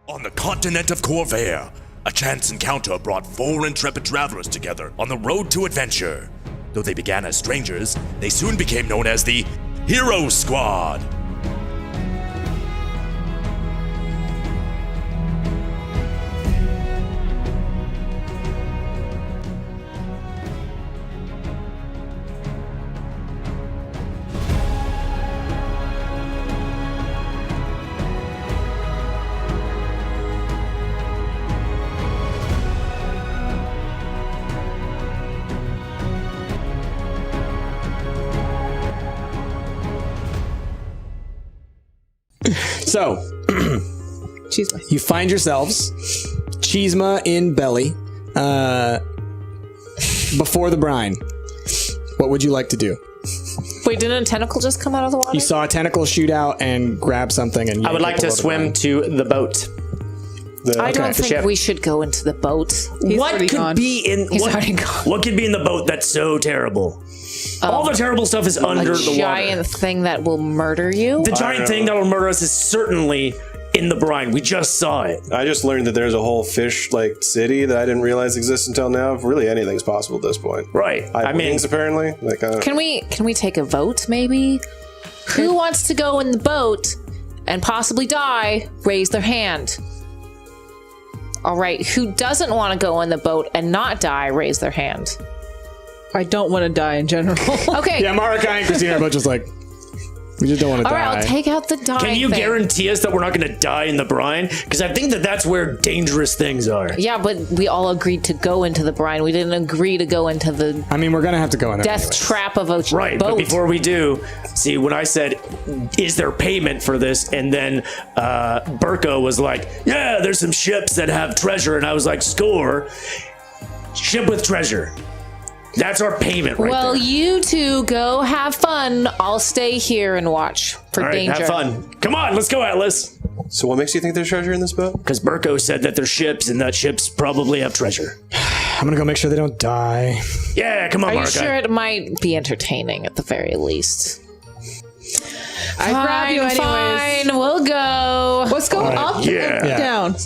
On the continent of Khorvaire, a chance encounter brought 4 intrepid travelers together on the road to adventure. Though they began as strangers, they soon became known as the Hero Squad. So, you find yourselves Cheesema in belly before the brine. What would you like to do? Wait, didn't a tentacle just come out of the water? You saw a tentacle shoot out and grab something, and I would like to swim to the boat. I don't think we should go into the boat. What could be in? He's already gone. What could be in the boat that's so terrible? All the terrible stuff is under the water. A giant thing that will murder you? The giant thing that will murder us is certainly in the brine. We just saw it. I just learned that there's a whole fish city that I didn't realize exists until now. Really, anything's possible at this point. Right. I mean, apparently. Can we take a vote? Maybe. Who wants to go in the boat and possibly die? Raise their hand. All right. Who doesn't want to go in the boat and not die? Raise their hand. I don't want to die in general. Okay. Yeah, Marika and Christina are both just like, we just don't want to die. All right, I'll take out the dying Can you thing. guarantee us that we're not going to die in the brine? Because I think that's where dangerous things are. Yeah, but we all agreed to go into the brine. We didn't agree to go into the I mean, we're going to have to go in there death anyways. trap of a Right, boat. but before we do, see, when I said, is there payment for this? And then Burko was like, yeah, there's some ships that have treasure. And I was like, score. Ship with treasure. That's our payment right well, there. you two go have fun. I'll stay here and watch for All right, danger. have fun. Come on, let's go, Atlas. So what makes you think there's treasure in this boat? Because Burko said that there's ships, and that ships probably have treasure. I'm going to go make sure they don't die. Yeah, come on, Are you Marika. sure it might be entertaining at the very least? I grab you anyways. Fine, we'll go. Let's go up Yeah. and down.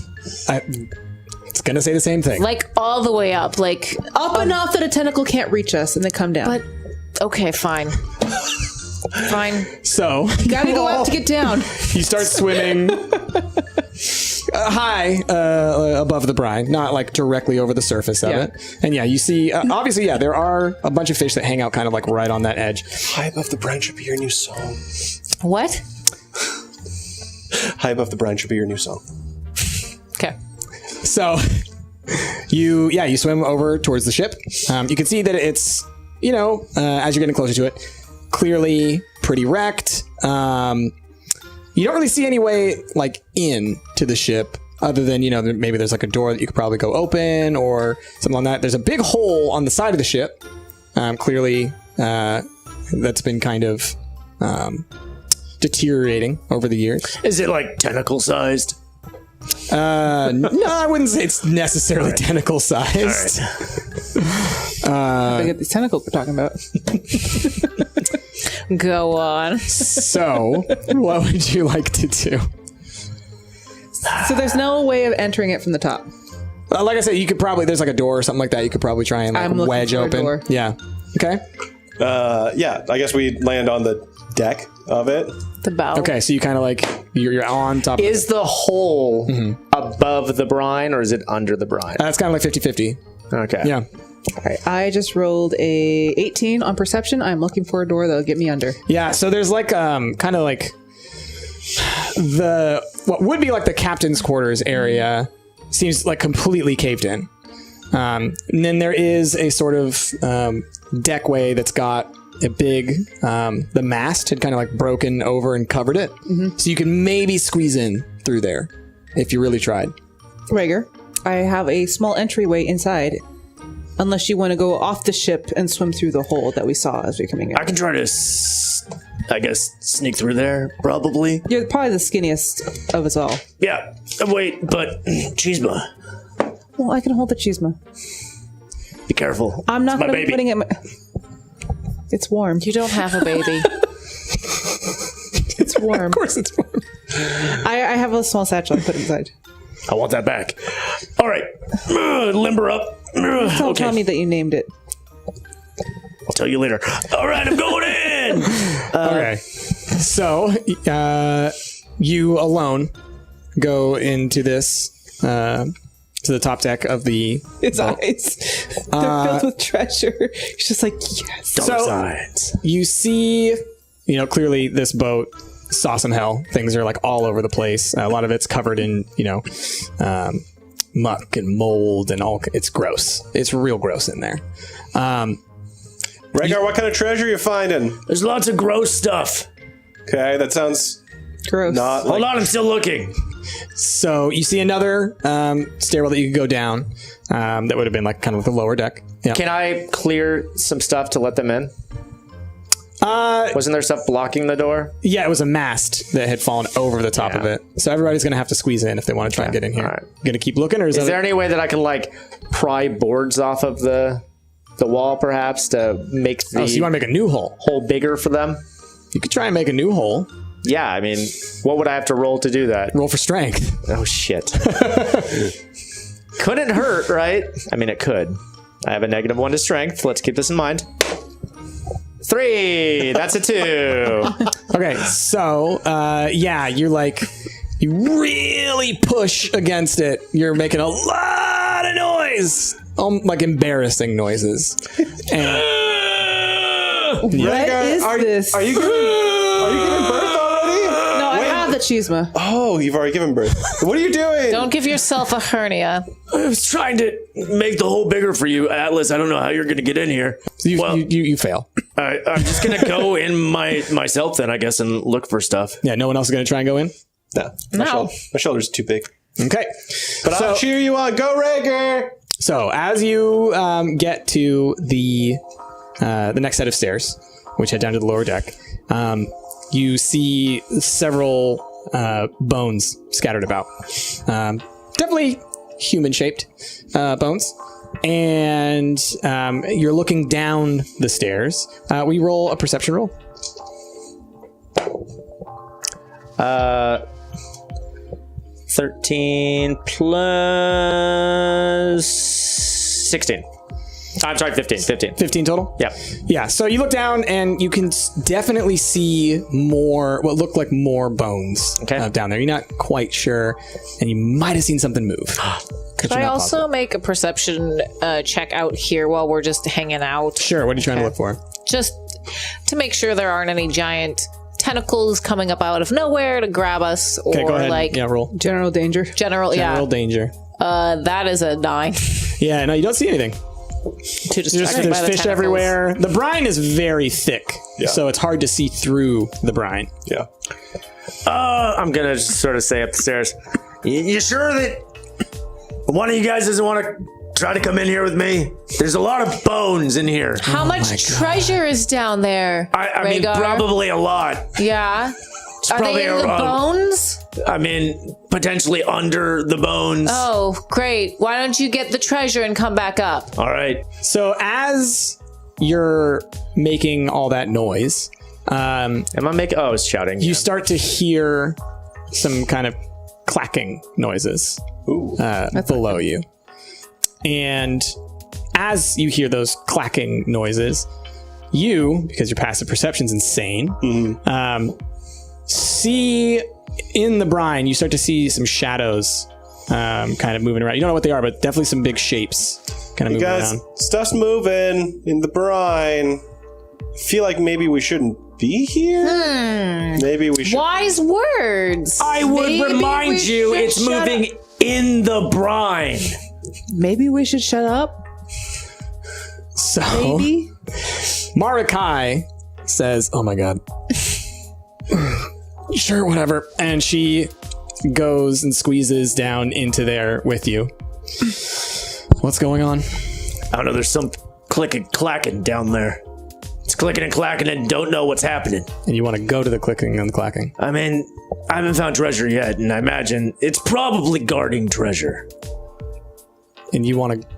It's going to say the same thing. Like all the way up, like Up enough that a tentacle can't reach us and then come down. But okay, fine. Fine. So, Gotta go up to get down. you start swimming high above the brine, not like directly over the surface of it. And yeah, you see, obviously, yeah, there are a bunch of fish that hang out kind of like right on that edge. High above the brine should be your new song. What? High above the brine should be your new song. Okay. So you swim over towards the ship. You can see that it's, as you're getting closer to it, clearly pretty wrecked. You don't really see any way in to the ship other than, maybe there's like a door that you could probably go open or something like that. There's a big hole on the side of the ship. Clearly, that's been kind of deteriorating over the years. Is it like tentacle sized? No, I wouldn't say it's necessarily tentacle sized. I get these tentacles we're talking about. Go on. So, what would you like to do? So there's no way of entering it from the top. Like I said, you could probably, there's like a door or something like that. You could probably try and I'm looking wedge for a open. door. Yeah. Okay. Yeah, I guess we land on the deck of it. The bow. Okay, so you kind of you're on top. Is the hole above the brine or is it under the brine? It's kind of like 50-50. Okay. Yeah. All right, I just rolled a 18 on perception. I'm looking for a door that'll get me under. Yeah, so there's kind of like what would be like the captain's quarters area seems like completely caved in. And then there is a sort of deckway that's got a big, the mast had kind of broken over and covered it. So you can maybe squeeze in through there if you really tried. Rager, I have a small entryway inside. Unless you want to go off the ship and swim through the hole that we saw as we're coming in. I can try to, sneak through there, probably. You're probably the skinniest of us all. Yeah. Wait, but Cheesema, Well, I can hold the cheesema. be careful. I'm not It's my going to be baby. putting it in my... It's warm. You don't have a baby. It's warm. Of course it's warm. I have a small satchel I put inside. I want that back. All right. Limber up. Don't tell me that you named it. I'll tell you later. All right, I'm going in. Okay. So, you alone go into this, to the top deck of the... His eyes. They're filled with treasure. He's just like, yes. Dollar signs. You see, clearly this boat saw some hell. Things are like all over the place. A lot of it's covered in, muck and mold and all. It's gross. It's real gross in there. Rhaegar, what kind of treasure you finding? There's lots of gross stuff. Okay, that sounds Gross. not Hold like... on, I'm still looking. So you see another stairwell that you could go down. That would have been like kind of the lower deck. Yeah. Can I clear some stuff to let them in? Wasn't there stuff blocking the door? Yeah, it was a mast that had fallen over the top of it. So everybody's going to have to squeeze in if they want to try and get in here. All right. Going to keep looking, or is Is there any way that I can like pry boards off of the wall, perhaps, to make the so you want to make a new hole? hole bigger for them? You could try and make a new hole. Yeah, I mean, what would I have to roll to do that? Roll for strength. Oh shit! Couldn't hurt, right? I mean, it could. I have a -1 to strength. Let's keep this in mind. 3. That's a 2. Okay, so you really push against it. You're making a lot of noise, like embarrassing noises. And What is this? Are you giving birth already? No, I have the chisma. Oh, you've already given birth. What are you doing? Don't give yourself a hernia. I was trying to make the hole bigger for you, Atlas. I don't know how you're going to get in here. you fail. I'm just going to go in myself then, I guess, and look for stuff. Yeah, no one else is going to try and go in? No. My shoulder's too big. Okay. But I'll cheer you on. Go, Rhaegar! So as you get to the next set of stairs, which head down to the lower deck, you see several bones scattered about. Definitely human-shaped bones. And you're looking down the stairs. We roll a perception roll. 13 plus 16. I'm sorry, 15. 15 total? Yep. Yeah, so you look down and you can definitely see what look like more bones down there. You're not quite sure, and you might have seen something move. Could I also make a perception check out here while we're just hanging out? Sure, what are you trying to look for? Just to make sure there aren't any giant tentacles coming up out of nowhere to grab us, or Okay, go ahead. like Roll. General danger. general danger. that is a 9. Yeah, no, you don't see anything. Too distracted There's by the fish tentacles. everywhere. The brine is very thick, so it's hard to see through the brine. Yeah. I'm going to sort of say up the stairs, you sure that one of you guys doesn't want to try to come in here with me? There's a lot of bones in here. How much treasure is down there? I mean, Rhaegar? probably a lot. Yeah. Are probably they in the bones? I mean, potentially under the bones. Oh, great. Why don't you get the treasure and come back up? All right. So as you're making all that noise, Am I making... Oh, I was shouting. you start to hear some kind of clacking noises below you. And as you hear those clacking noises, you, because your passive perception's insane, see in the brine, you start to see some shadows kind of moving around. You don't know what they are, but definitely some big shapes kind of moving Guys, around. stuff's moving in the brine. I feel like maybe we shouldn't be here. Maybe we should. Wise words. I would Maybe remind we you, should it's shut moving in the brine. Maybe we should shut up. So Maybe. Marikai says, "Oh my god." Sure, whatever. And she goes and squeezes down into there with you. What's going on? I don't know, there's some clicking, clacking down there. It's clicking and clacking and don't know what's happening. And you want to go to the clicking and the clacking. I mean, I haven't found treasure yet, and I imagine it's probably guarding treasure. And you want to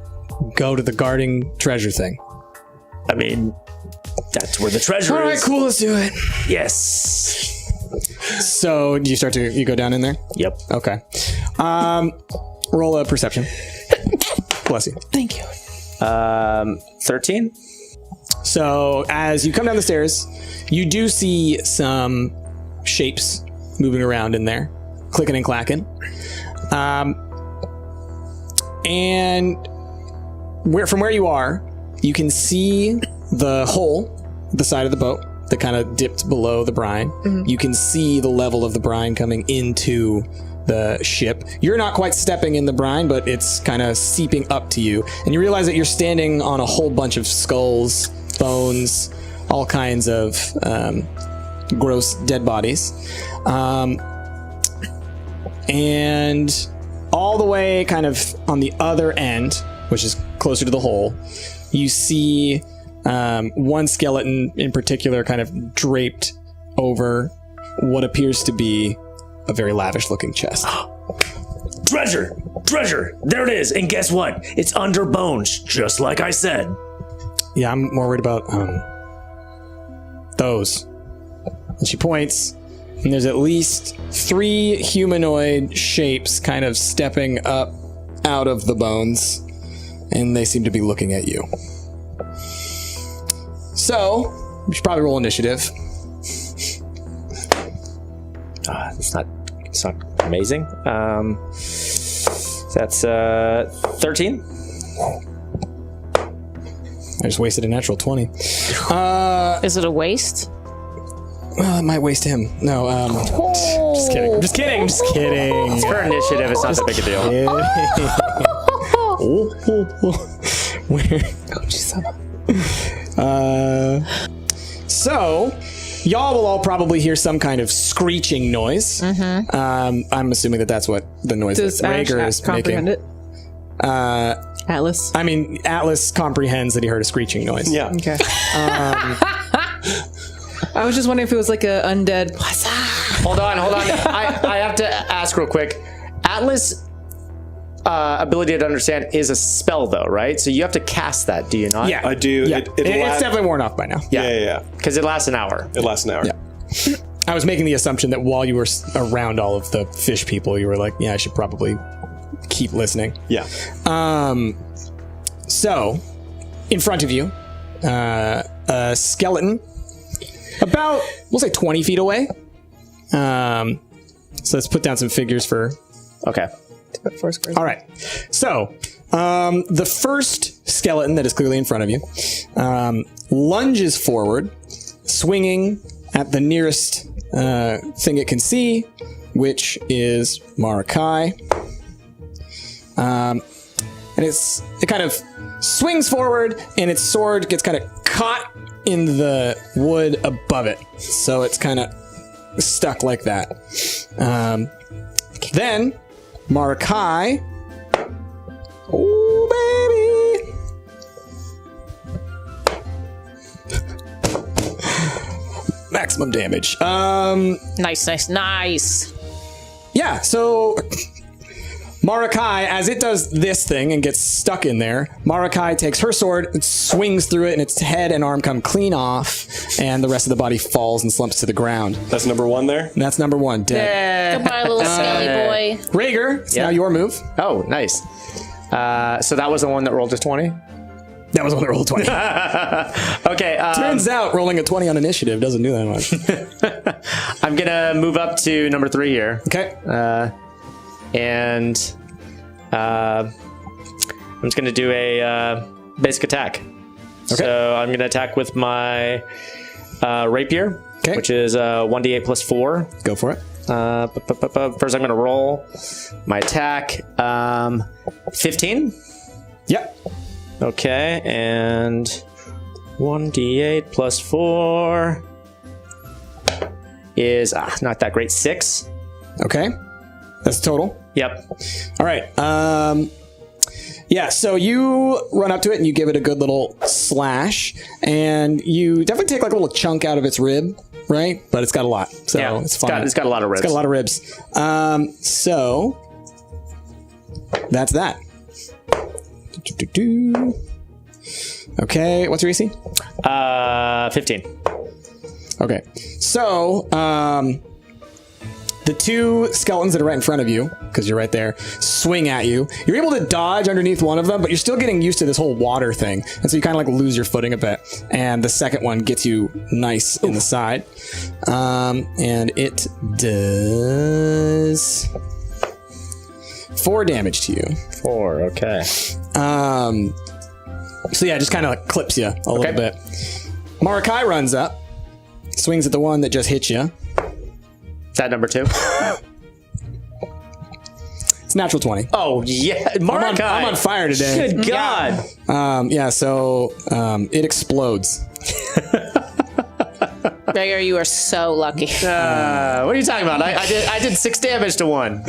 go to the guarding treasure thing. I mean, that's where the treasure All right, is. cool, let's do it. Yes. So do you go down in there? Yep. Okay. Roll a perception. Bless you. Thank you. 13. So as you come down the stairs, you do see some shapes moving around in there, clicking and clacking. And from where you are, you can see the hole at the side of the boat that kind of dipped below the brine. Mm-hmm. You can see the level of the brine coming into the ship. You're not quite stepping in the brine, but it's kind of seeping up to you. And you realize that you're standing on a whole bunch of skulls, bones, all kinds of gross dead bodies. And all the way kind of on the other end, which is closer to the hole, you see one skeleton in particular kind of draped over what appears to be a very lavish looking chest. Treasure! Treasure! There it is! And guess what? It's under bones, just like I said. Yeah, I'm more worried about those. And she points, and there's at least 3 humanoid shapes kind of stepping up out of the bones, and they seem to be looking at you. So, we should probably roll initiative. It's not amazing. That's 13. I just wasted a natural 20. Is it a waste? Well, it might waste him. No, just kidding. Just kidding. Just kidding. For initiative, it's not that big a deal. So, y'all will all probably hear some kind of screeching noise. Mm-hmm. I'm assuming that that's what the noise Does that Rager Ash is comprehend making. it? Atlas. I mean, Atlas comprehends that he heard a screeching noise. Yeah. Okay. I was just wondering if it was like a undead. Hold on. I have to ask real quick. Atlas ability to understand is a spell, though, right? So you have to cast that, do you not? Yeah, I do. Yeah. It's It's definitely worn off by now. Yeah. Because it lasts an hour. It lasts an hour. Yeah. I was making the assumption that while you were around all of the fish people, you were like, yeah, I should probably keep listening. Yeah. So, in front of you, a skeleton, about, we'll say 20 feet away. So let's put down some figures for... Okay. All right. So, the first skeleton that is clearly in front of you lunges forward, swinging at the nearest thing it can see, which is Marakai. And it kind of swings forward, and its sword gets kind of caught in the wood above it. So it's kind of stuck like that. Then, Marakai. Oh, baby. Maximum damage. Nice. Yeah, so Marakai, as it does this thing and gets stuck in there, Marakai takes her sword and swings through it, and its head and arm come clean off, and the rest of the body falls and slumps to the ground. That's number 1 there. And that's number 1, dead. Goodbye, little scaly boy. Rhaegar, it's now your move. Oh, nice. So that was the one that rolled a 20? That was the one that rolled a 20. Okay. Turns out rolling a 20 on initiative doesn't do that much. I'm going to move up to number 3 here. Okay. And I'm just going to do a basic attack. Okay. So I'm going to attack with my rapier, which is 1d8 plus 4. Go for it. First, I'm going to roll my attack. 15. Yep. Okay, and 1d8 plus 4 is not that great. 6. Okay. That's the total. Yep. All right. Yeah, so you run up to it and you give it a good little slash, and you definitely take like a little chunk out of its rib, right? But it's got a lot, so Yeah, it's fine. it's got a lot of ribs. It's got a lot of ribs. So that's that. Okay, what's your AC? 15. Okay, so The two skeletons that are right in front of you, because you're right there, swing at you. You're able to dodge underneath one of them, but you're still getting used to this whole water thing. And so you kind of like lose your footing a bit. And the second one gets you nice in the side. And it does 4 damage to you. 4, okay. So yeah, just kind of like clips you a little bit. Marakai runs up, swings at the one that just hit you. Is that number 2? It's natural 20. Oh, yeah. Marakai. I'm on fire today. Good God. So it explodes. Rhaegar, you are so lucky. What are you talking about? I did 6 damage to one.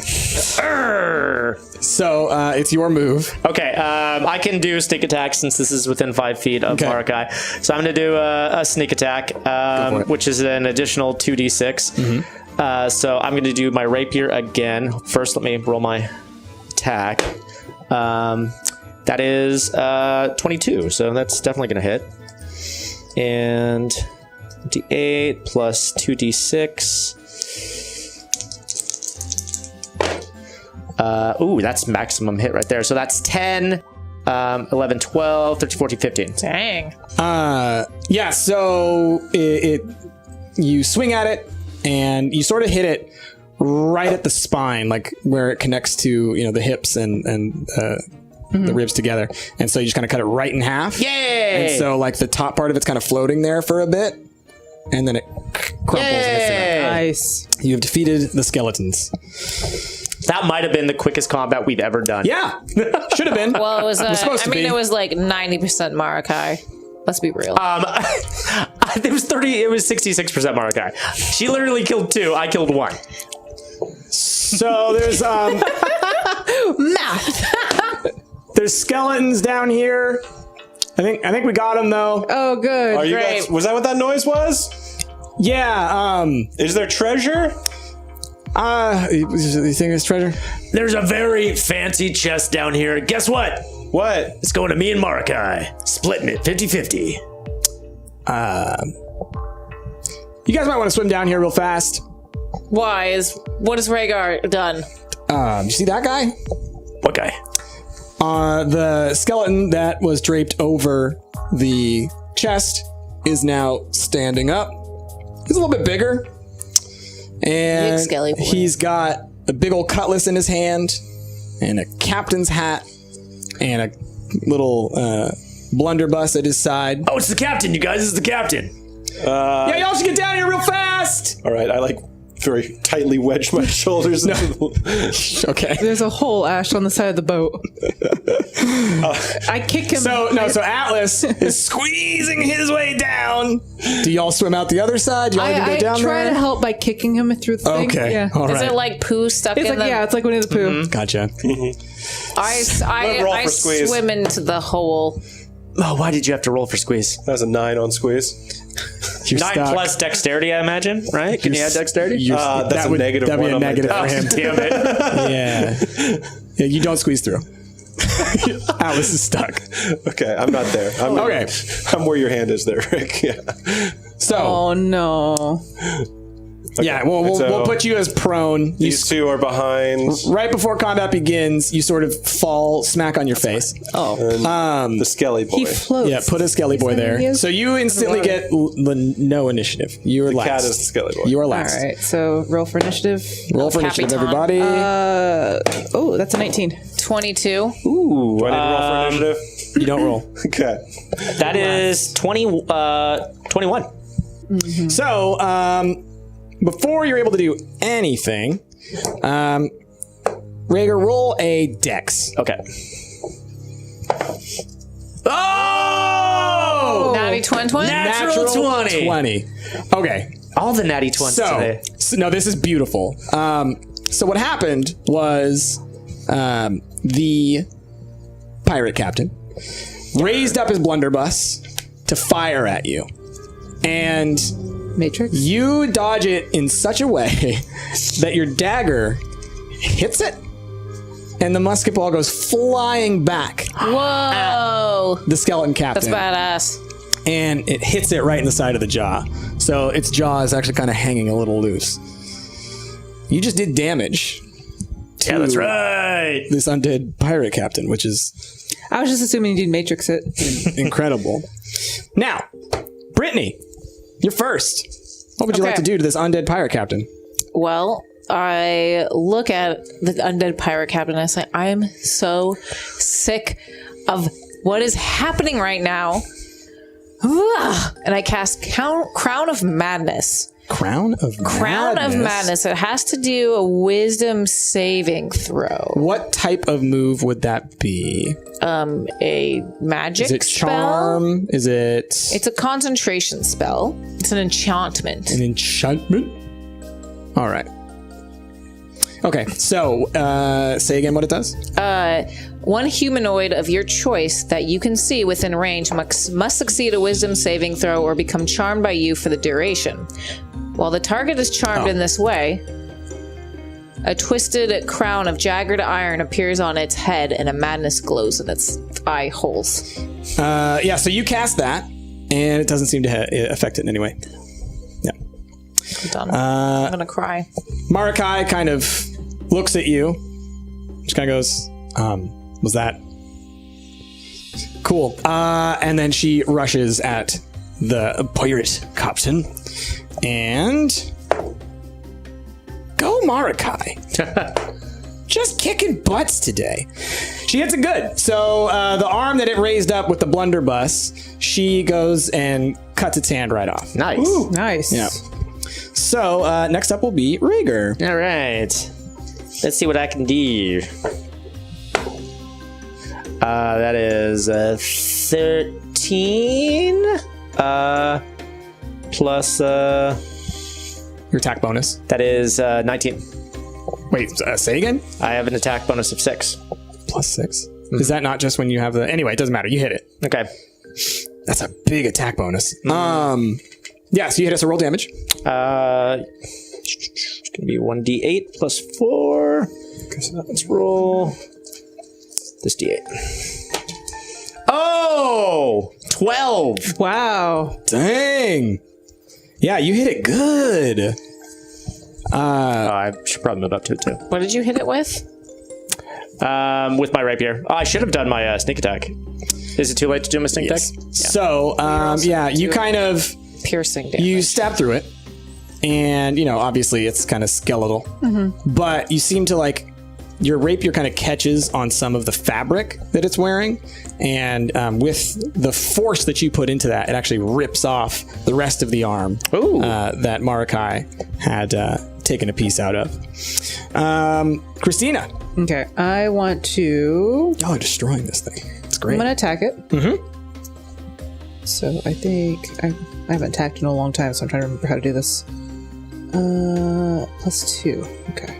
So it's your move. Okay, I can do a sneak attack since this is within 5 feet of Okay. Marakai. So I'm going to do a sneak attack, which is an additional 2d6. So I'm going to do my rapier again. First, let me roll my attack. That is 22, so that's definitely going to hit. And d8 plus 2d6. Ooh, that's maximum hit right there. So that's 10, 11, 12, 13, 14, 15. Dang. Yeah, so you swing at it and you sort of hit it right at the spine, like where it connects to, the hips and the ribs together. And so you just kind of cut it right in half. Yay! And so like the top part of it's kind of floating there for a bit, and then it crumples and hits the ground. Nice. You have defeated the skeletons. That might have been the quickest combat we've ever done. Yeah, should have been. Well, it was. supposed to be. It was like 90% Marakai. Let's be real. It was 66% Marakai. She literally killed 2. I killed 1. So there's Math. there's skeletons down here. I think we got them though. Oh, good. Are you Great. guys, was that what that noise was? Yeah. Is there treasure? You think it's treasure? There's a very fancy chest down here. Guess what? What? It's going to me and Marakai. Splitting it 50-50. You guys might want to swim down here real fast. What has Rhaegar done? You see that guy? What guy? The skeleton that was draped over the chest is now standing up. He's a little bit bigger. And Big skelly boy. he's got a big old cutlass in his hand and a captain's hat and a little blunderbuss at his side. Oh, it's the captain, you guys. It's the captain. Yeah, y'all should get down here real fast. All right, I very tightly wedged my shoulders. Okay. There's a hole, Ash, on the side of the boat. I kick him. So Atlas is squeezing his way down. Do y'all swim out the other side? Y'all can go I down try there? to help by kicking him through the thing. Okay. Yeah. All Is right. there like poo stuck It's in like, the... yeah, it's like Winnie the Pooh. Gotcha. Roll I for squeeze. swim into the hole. Oh, why did you have to roll for squeeze? That was a 9 on squeeze. You're 9 stuck. plus dexterity, I imagine, right? Can you add dexterity? That's that a would, negative that'd be one a on my negative for dex. him. Damn it. Yeah, you don't squeeze through. Atlas is stuck. Okay, I'm not there. Okay. I'm where your hand is there, Rick. Yeah. So Oh, no. yeah, we'll So- put you as prone. You These two are behind. right before combat begins, you sort of fall smack on your face. The Skelly boy. He floats. Yeah, put a skelly boy He there. is So you instantly get no initiative. You are The last. cat is the Skelly boy. You are All last. right, so roll for initiative. Roll for initiative, Capitan. everybody. Oh, that's a 19. 22. Do I need to roll for initiative? You don't roll. Okay. That is 21. So, before you're able to do anything, Rhaegar, roll a dex. Okay. Oh! Natty 20. Natural 20. 20. Okay. All the natty 20s today. So no, this is beautiful. So what happened was the pirate captain raised up his blunderbuss to fire at you. And Matrix. you dodge it in such a way that your dagger hits it, and the musket ball goes flying back. Whoa. The skeleton captain. That's badass. And it hits it right in the side of the jaw. So its jaw is actually kind of hanging a little loose. you just did damage. Yeah, that's right. This undead pirate captain, which is I was just assuming you'd matrix it. incredible. Now, Brittany, you're first. What would you like Okay. to do to this undead pirate captain? Well, I look at the undead pirate captain and I say, I am so sick of what is happening right now. Ugh. And I cast Crown of Madness. Crown of Madness. It has to do a wisdom saving throw. What type of move would that be? A magic Is it spell. charm? Is it It's a concentration spell. It's an enchantment. an enchantment? All right. Okay, so say again what it does. One humanoid of your choice that you can see within range must succeed a wisdom saving throw or become charmed by you for the duration. While the target is charmed in this way, a twisted crown of jagged iron appears on its head and a madness glows in its eye holes. Yeah, so you cast that, and it doesn't seem to affect it in any way. Yeah. I'm done. I'm gonna cry. Marakai kind of looks at you. Just kind of goes, was that cool? And then she rushes at the pirate captain. And go Marakai. Just kicking butts today. She hits it good. So the arm that it raised up with the blunderbuss, she goes and cuts its hand right off. Nice. Nice. Yeah. So next up will be Rhaegar. All right. Let's see what I can do. That is 13 plus Your attack bonus. that is 19. Wait, say again? I have an attack bonus of 6. Plus 6. Is that not just when you have the... Anyway, it doesn't matter. You hit it. Okay. That's a big attack bonus. Yeah, so you hit us a roll damage. It's gonna be 1d8 plus 4. Let's roll this d8. Oh, 12. Wow. Dang. Yeah, you hit it good. I should probably move up to it too. What did you hit it with? With my rapier. Oh, I should have done my sneak attack. Is it too late to do my sneak attack? So, yeah, you kind of... Piercing damage. You stab through it, and, you know, obviously it's kind of skeletal. But you seem to, like... Your rapier kind of catches on some of the fabric that it's wearing, and with the force that you put into that, it actually rips off the rest of the arm that Marakai had taken a piece out of. Christina. Okay, I want to. Y'all are destroying this thing. It's great. I'm gonna attack it. So I think I haven't attacked in a long time, so I'm trying to remember how to do this. +2. Okay.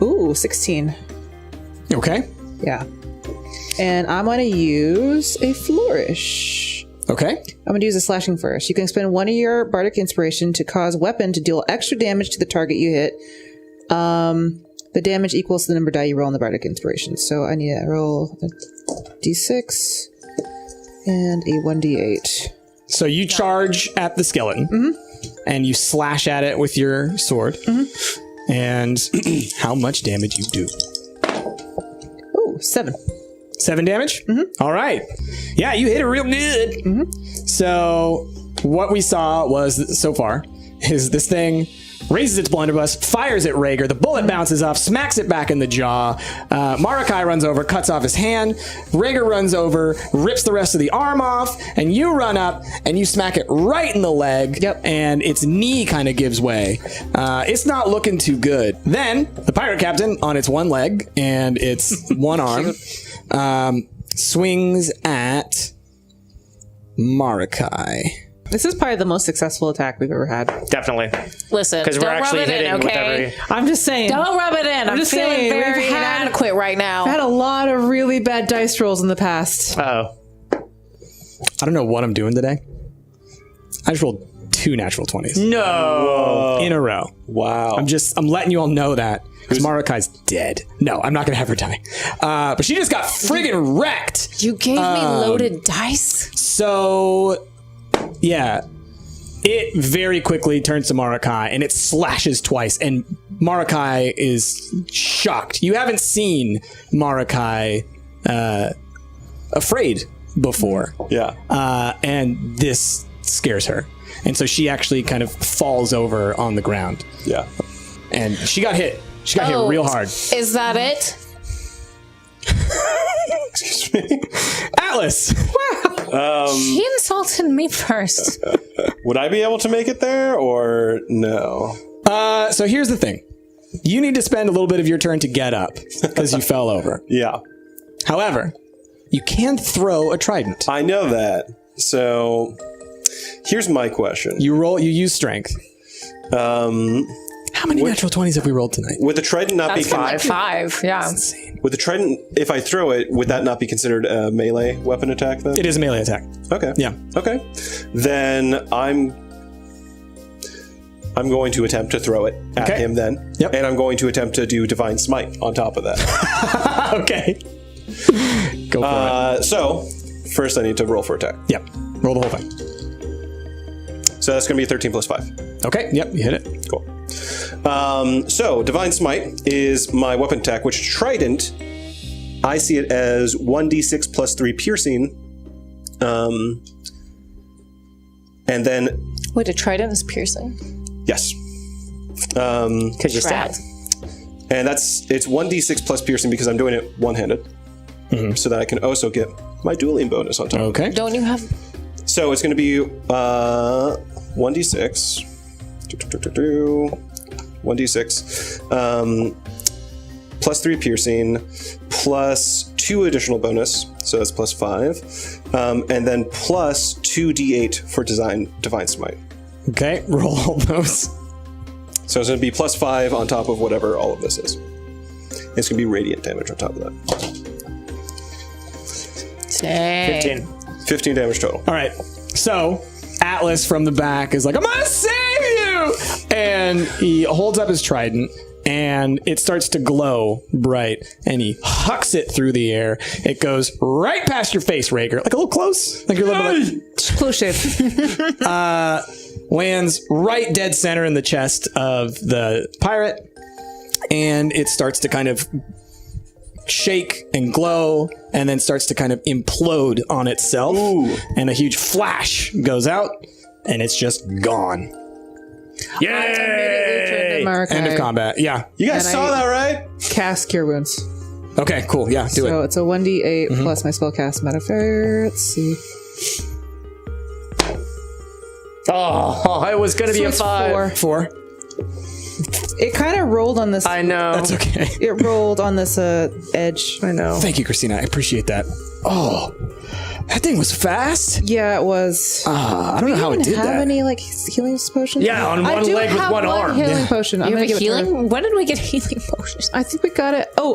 Ooh, 16. Okay. Yeah. And I'm gonna use a flourish. Okay. I'm gonna use a slashing first. You can spend one of your bardic inspiration to cause a weapon to deal extra damage to the target you hit. The damage equals the number die you roll on the bardic inspiration. So I need to roll a d6 and a 1d8. So you charge at the skeleton, and you slash at it with your sword. And how much damage you do? Ooh, 7. 7 damage? All right. Yeah, you hit it real good. So what we saw was, so far, is this thing raises its blunderbuss, fires at Rhaegar, the bullet bounces off, smacks it back in the jaw. Marakai runs over, cuts off his hand. Rhaegar runs over, rips the rest of the arm off, and you run up and you smack it right in the leg. Yep. And its knee kind of gives way. It's not looking too good. Then the pirate captain, on its one leg and its one arm, swings at Marakai. This is probably the most successful attack we've ever had. Definitely. Listen, Because don't we're rub actually it hitting in, with okay? every... I'm just saying. Don't rub it in. I'm just feeling saying, very we've had- inadequate right now. I've had a lot of really bad dice rolls in the past. Oh. I don't know what I'm doing today. I just rolled 2 natural 20s No. in a row. Wow. I'm letting you all know that. Because Marakai's dead. No, I'm not going to have her die. But she just got friggin' wrecked. You gave me loaded dice? So, yeah. it very quickly turns to Marakai and it slashes twice, and Marakai is shocked. You haven't seen Marakai afraid before. Yeah. And this scares her. And so she actually kind of falls over on the ground. Yeah. And she got hit. She got hit real hard. Is that it? Excuse me. Atlas! He insulted me first. Would I be able to make it there or no? So here's the thing. You need to spend a little bit of your turn to get up because you fell over. Yeah. However, you can throw a trident. I know that. So here's my question. You use strength. How many natural 20s have we rolled tonight? Would the trident not That's be been like 5, yeah. Insane. Would the trident, if I throw it, would that not be considered a melee weapon attack then? It is a melee attack. Okay. Yeah. Okay. Then I'm going to attempt to throw it at him then. Yep. And I'm going to attempt to do Divine Smite on top of that. Okay. Go for it. So, first I need to roll for attack. Yep. Roll the whole thing. So that's going to be a 13 plus 5. Okay. Yep. You hit it. Cool. So, Divine Smite is my weapon attack, which Trident, I see it as 1d6 plus 3 piercing. And then... Wait, a trident is piercing? Yes. Because you stabbed. And it's 1d6 plus piercing because I'm doing it one-handed. So that I can also get my dueling bonus on top. Okay. Don't you have... So it's going to be 1d6. 1d6. Plus 3 piercing. Plus 2 additional bonus. So that's plus 5. And then plus 2d8 for Divine Smite. Okay. Roll all those. So it's going to be plus 5 on top of whatever all of this is. It's going to be radiant damage on top of that. Dang. 15 damage total. All right. So Atlas from the back is like, I'm going to save you! And he holds up his trident and it starts to glow bright and he hucks it through the air. It goes right past your face, Rager. Like a little close. Like you're a little bit Close shave. lands right dead center in the chest of the pirate. And it starts to kind of shake and glow and then starts to kind of implode on itself. Ooh. And a huge flash goes out and it's just gone. Yay! End of combat. Yeah. You guys And saw I- that, right? Cast Cure Wounds. Okay, cool. Yeah, do So it. it's a 1d8 plus my spellcast modifier. Let's see. Oh, it was going to be So a it's 5. 4. It kind of rolled on this. I know. That's okay. It rolled on this edge. I know. Thank you, Christina. I appreciate that. Oh, that thing was fast. Yeah, it was. I don't know how it did have that. any like healing potions? Yeah, on I one do leg with have one arm. healing potion. I'm You gonna have a give it to her. healing? When did we get healing potions? I think we got it. Oh,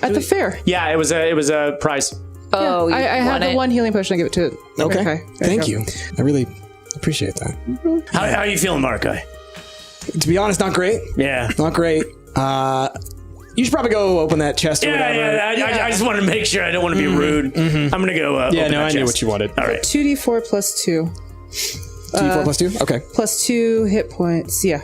at the fair. Yeah, it was a prize. Oh, you I have won the it. one healing potion. I give it to. Okay. There Thank go. you. I really appreciate that. How are you feeling, Markai? To be honest, not great. Yeah. Not great. You should probably go open that chest or whatever. I just wanted to make sure. I don't want to be rude. I'm gonna go. Yeah, open no, that I knew chest. what you wanted. All right. 2d4 plus 2. 2d4 plus 2? Okay. Plus 2 hit points. Yeah.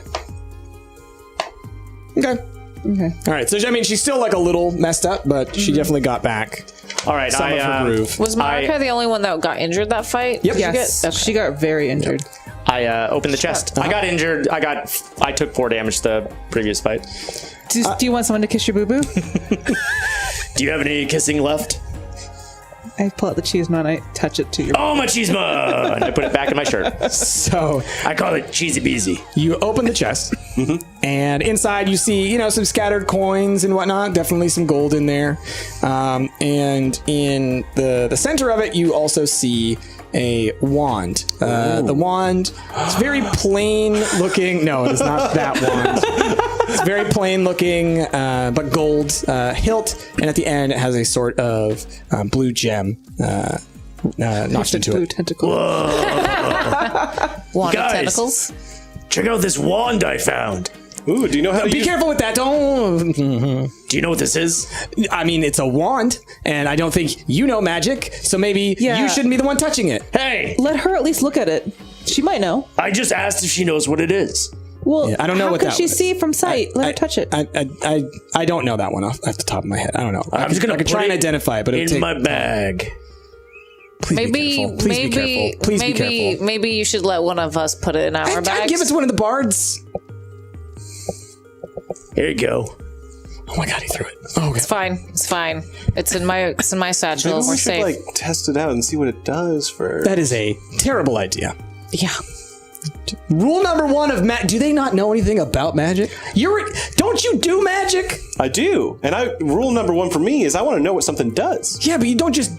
Okay. Okay. All right. So, I mean, she's still like a little messed up, but she definitely got back All right, some of her groove. Was Marika the only one that got injured that fight? Yep. Yes. She got very injured. I opened the chest. I got injured. I took 4 damage the previous fight. Do you want someone to kiss your boo boo? Do you have any kissing left? I pull out the cheese and I touch it to your. Oh, my cheese bun! And I put it back in my shirt. So, I call it cheesy beezy. you open the chest, and inside you see, some scattered coins and whatnot. Definitely some gold in there. And in the center of it, you also see a wand. The wand is very plain looking. No, it is not that wand. It's very plain looking, but gold hilt, and at the end it has a sort of blue gem notched into blue it. tentacle. Wand of Guys. tentacles? Check out this wand I found. Ooh, do you know how to Be use... careful with that. Don't. Do you know what this is? I mean, it's a wand, and I don't think you know magic, so maybe Yeah. you shouldn't be the one touching it. Hey, Let her at least look at it. She might know. I just asked if she knows what it is. Well, I don't know how what could that she was. see from sight? Let her touch it. I don't know that one off the top of my head. I don't know. I'm just gonna I could put try and it identify it, but in my bag. Please be careful. Please be careful. Please be careful. Maybe you should let one of us put it in our bags. I'd give it to one of the bards. Here you go. Oh my god, he threw it. Oh, okay. It's fine. It's fine. It's in my satchel. Maybe We're we should safe. like test it out and see what it does first. That is a terrible idea. Yeah. Rule number 1 of do they not know anything about magic? Don't you do magic? I do, and rule number 1 for me is I want to know what something does. Yeah, but you don't just.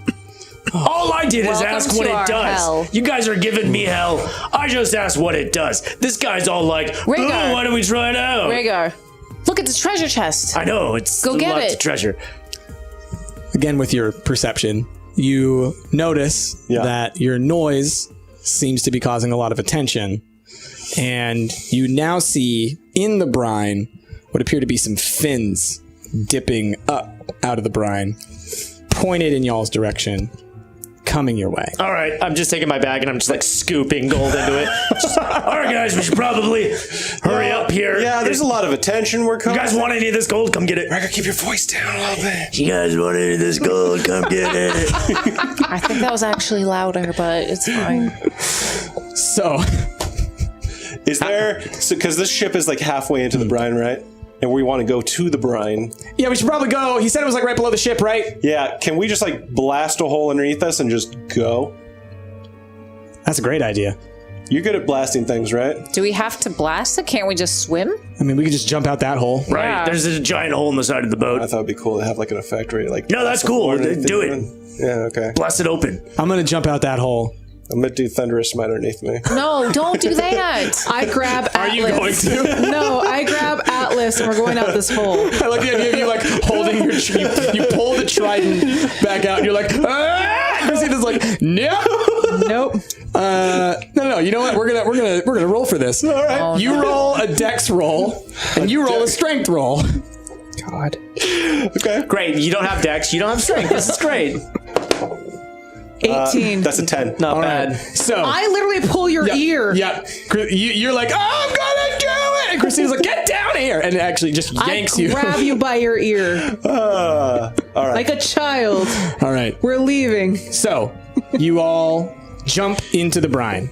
All I did is Welcome ask to what our it does. hell. You guys are giving me hell. I just asked what it does. This guy's all like, Rhaegar. why don't we try it out? Rhaegar, look at the treasure chest. I know, it's Go get lots it. of treasure. Again, with your perception, you notice that your noise seems to be causing a lot of attention, and you now see in the brine what appear to be some fins dipping up out of the brine, pointed in y'all's direction, coming your way. All right, I'm just taking my bag and I'm just like scooping gold into it. All right, guys, we should probably hurry up here. Yeah, there's a lot of attention we're You coming. guys want any of this gold? Come get it. Rhaegar, keep your voice down a little bit. You guys want any of this gold? Come get it. I think that was actually louder, but it's fine. So, Is there, because this ship is like halfway into the brine, right? And we want to go to the brine. yeah, we should probably go. He said it was like right below the ship, right? Yeah, can we just like blast a hole underneath us and just go? That's a great idea. You're good at blasting things, right? Do we have to blast it? Can't we just swim? I mean, we could just jump out that hole. Right, Yeah. there's a giant hole in the side of the I boat. thought it'd be cool to have like an effect where you like. No, that's blast the cool. floor underneath Do the it. brine. Yeah, okay. Blast it open. I'm gonna jump out that hole. I'm gonna do Thunderous Smite underneath me. No, don't do that. I grab Atlas. Are you going to? No, I grab Atlas and we're going out this hole. I like the idea of you like holding your you pull the trident back out and you're like, ah! Christina's like, no. Nope. No. You know what? We're gonna roll for this. All right. Oh, you roll a dex roll, and you roll a strength roll. God. Okay. Great, you don't have dex, you don't have strength. This is great. 18. That's a 10. Not All bad. right. So I literally pull your ear. Yeah. You're like, oh, I'm gonna do it, and Christina's like, get down here, and it actually just yanks I you. grab you by your ear All right. like a child. All right. We're leaving. So you all jump into the brine.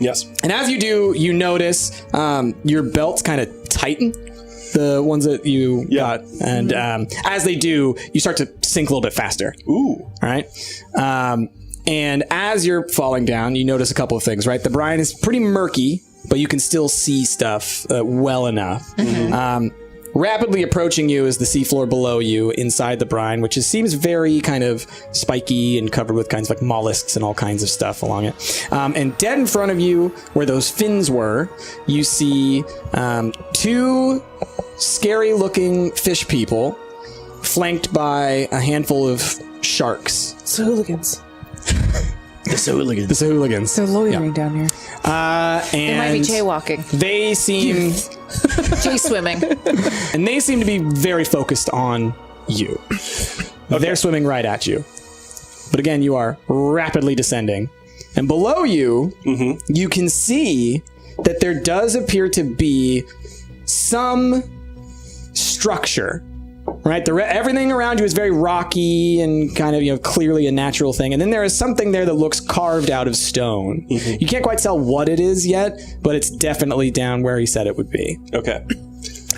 Yes. And as you do, you notice your belts kind of tighten, the ones that you got. And as they do, you start to sink a little bit faster. Ooh. All right. And as you're falling down, you notice a couple of things, right? The brine is pretty murky, but you can still see stuff well enough. Rapidly approaching you is the seafloor below you inside the brine, which seems very kind of spiky and covered with kinds of like mollusks and all kinds of stuff along it. And dead in front of you, where those fins were, you see 2 scary-looking fish people flanked by a handful of sharks. It's hooligans. It's a hooligan. The hooligans. They're loitering down here. And They might be jaywalking, they seem J-swimming. and they seem to be very focused on you. They're swimming right at you. But again, you are rapidly descending. And below you, you can see that there does appear to be some structure. Right, everything around you is very rocky and kind of, clearly a natural thing. And then there is something there that looks carved out of stone. You can't quite tell what it is yet, but it's definitely down where he said it would be. Okay.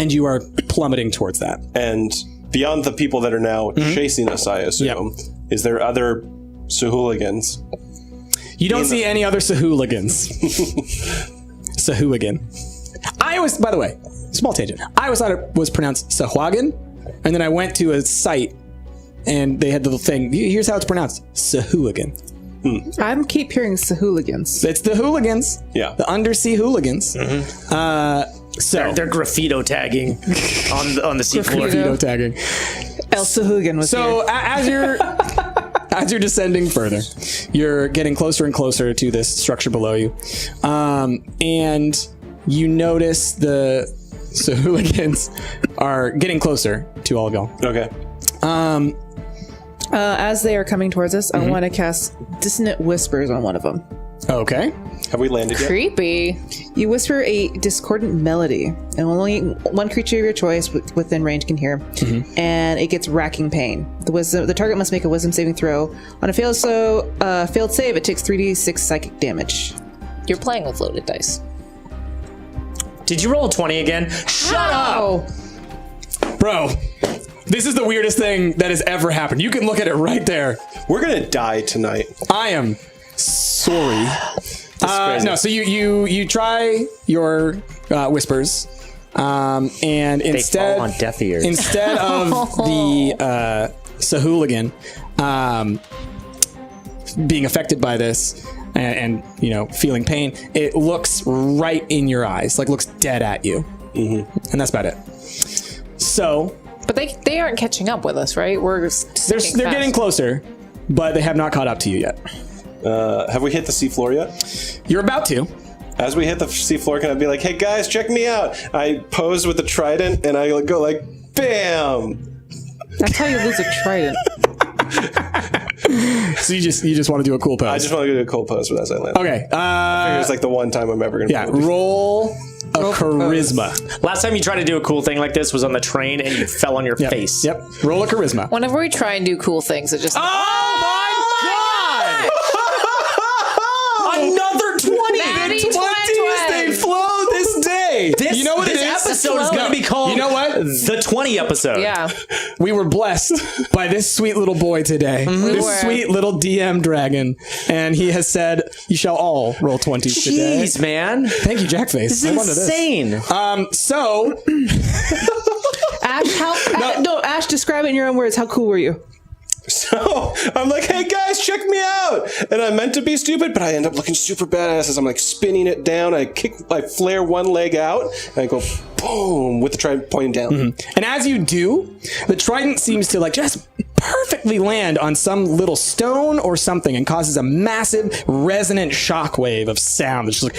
And you are plummeting towards that. And beyond the people that are now chasing us, I assume, is there other Sahooligans? You don't see any other Sahooligans. Sahooligan. By the way, small tangent. I always thought it was pronounced Sahuagin. And then I went to a site and they had the little thing. Here's how it's pronounced. Sahooligin. I keep hearing Sahooligans. It's the hooligans. Yeah. The undersea hooligans. So They're graffito tagging on the seafloor. graffito tagging. El Sahoogan was So here. as you're descending further, you're getting closer and closer to this structure below you. And you notice the hooligans are getting closer to all of y'all. Okay. As they are coming towards us, I want to cast Dissonant Whispers on one of them. Okay. Have we landed yet? Creepy. You whisper a discordant melody, and only one creature of your choice within range can hear, and it gets racking pain. The target must make a wisdom saving throw. On a failed save, it takes 3d6 psychic damage. You're playing with loaded dice. Did you roll a 20 again? Shut up! Bro, this is the weirdest thing that has ever happened. You can look at it right there. We're gonna die tonight. I am sorry. crazy. No, so you try your whispers, and instead fall on deaf ears. Instead of the Sahooligan being affected by this and feeling pain, it looks right in your eyes, like looks dead at you, and that's about it. So, but they aren't catching up with us, right? We're they're getting closer, but they have not caught up to you yet. Have we hit the seafloor yet? You're about to. As we hit the seafloor, can I be like, hey guys, check me out? I pose with the trident and I go like, bam! That's how you lose a trident. So you just want to do a cool pose. I just want to do a cool pose as I land. Okay. It's like the one time I'm ever going to Yeah, roll a charisma. Last time you tried to do a cool thing like this was on the train and you fell on your face. Yep. Roll a charisma. Whenever we try and do cool things, it just Another 20! Maddie, 20s, they flow this day. You know what this it is? episode is going to be called You know what? The 20 episode. yeah. We were blessed by this sweet little boy today. This were. sweet little DM dragon. And he has said, you shall all roll 20s today. Jeez, man. Thank you, Jackface. This is insane. So, Ash, Ash, describe it in your own words. How cool were you? So I'm like, hey guys, check me out. And I meant to be stupid, but I end up looking super badass as I'm like spinning it down. I flare one leg out and I go boom with the trident pointing down. and as you do, the trident seems to like just perfectly land on some little stone or something and causes a massive resonant shockwave of sound that just like